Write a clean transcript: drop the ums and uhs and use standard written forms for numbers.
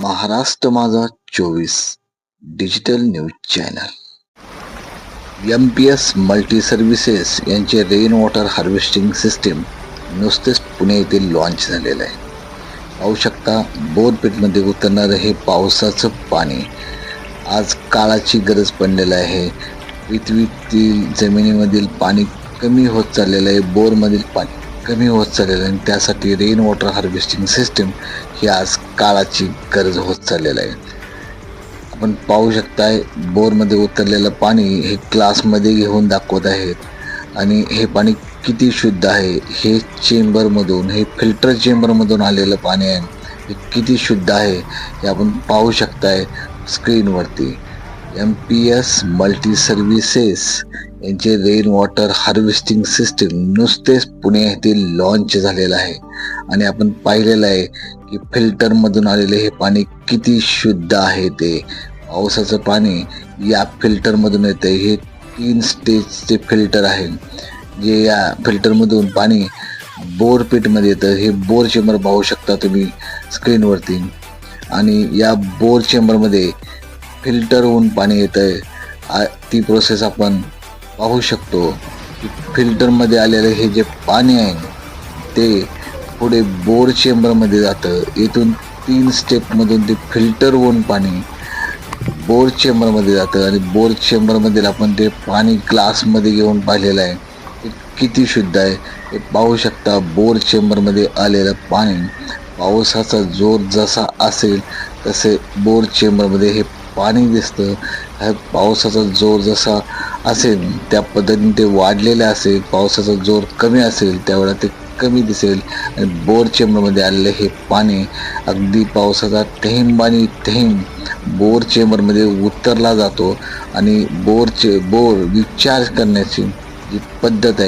महाराष्ट्र माझा 24 digital news channel MPS multi services यांचे rain water harvesting system नुकतेच पुणे येथे लॉन्च झालेलं आहे. पाहू शकता बोरपेटमध्ये उतरणारं हे पावसाचं पाणी आज काळाची गरज पडलेलं आहे. पृथ्वीतील जमिनीमधील पाणी कमी होत चाललेलं आहे, बोरमधील पाणी कमी होत चाललेलं आहे आणि त्यासाठी रेन वॉटर हार्वेस्टिंग सिस्टीम ही आज काळाची गरज होत चाललेलं आहे. आपण पाहू शकताय बोरमध्ये उतरलेलं पाणी हे ग्लासमध्ये घेऊन दाखवत आहेत आणि हे पाणी किती शुद्ध आहे. हे चेंबरमधून, हे फिल्टर चेंबरमधून आलेलं पाणी आहे. हे किती शुद्ध आहे हे आपण पाहू शकताय स्क्रीनवरती. MPS मल्टी सर्व्हिसेस यांचे रेन वॉटर हार्वेस्टिंग सिस्टीम नुकतेच पुणे येथील लॉन्च झालेलं आहे आणि आपण पाहिलेलं आहे की फिल्टरमधून आलेले हे पाणी किती शुद्ध आहे. ते पावसाचं पाणी या फिल्टरमधून येते. हे 3 स्टेजचे फिल्टर आहे जे या फिल्टरमधून पाणी बोरपेटमध्ये येतं. हे बोर चेंबर पाहू शकता तुम्ही स्क्रीनवरती आणि या बोर चेंबरमध्ये फिल्टर होऊन पाणी येतं आहे. ती प्रोसेस आपण पाहू शकतो की फिल्टरमध्ये आलेलं हे जे पाणी आहे ते पुढे बोर चेंबरमध्ये जातं. इथून 3 स्टेपमधून ते फिल्टर होऊन पाणी बोर चेंबरमध्ये जातं आणि बोर चेंबरमधील आपण ते पाणी ग्लासमध्ये घेऊन पाहिलेलं आहे. ते किती शुद्ध आहे हे पाहू शकता. बोर चेंबरमध्ये आलेलं पाणी पावसाचा जोर जसा असेल तसे बोर चेंबरमध्ये हे पाणी दिसतं. ह्या पावसाचा जोर जसा असेल त्या पद्धतीने ते वाढलेलं असेल. पावसाचा जोर कमी असेल त्यावेळेला ते कमी दिसेल आणि बोर चेंबरमध्ये आलेलं हे पाणी अगदी पावसाचा थेंबानी थेंब बोर चेंबरमध्ये उतरला जातो आणि बोर रिचार्ज करण्याची जी पद्धत आहे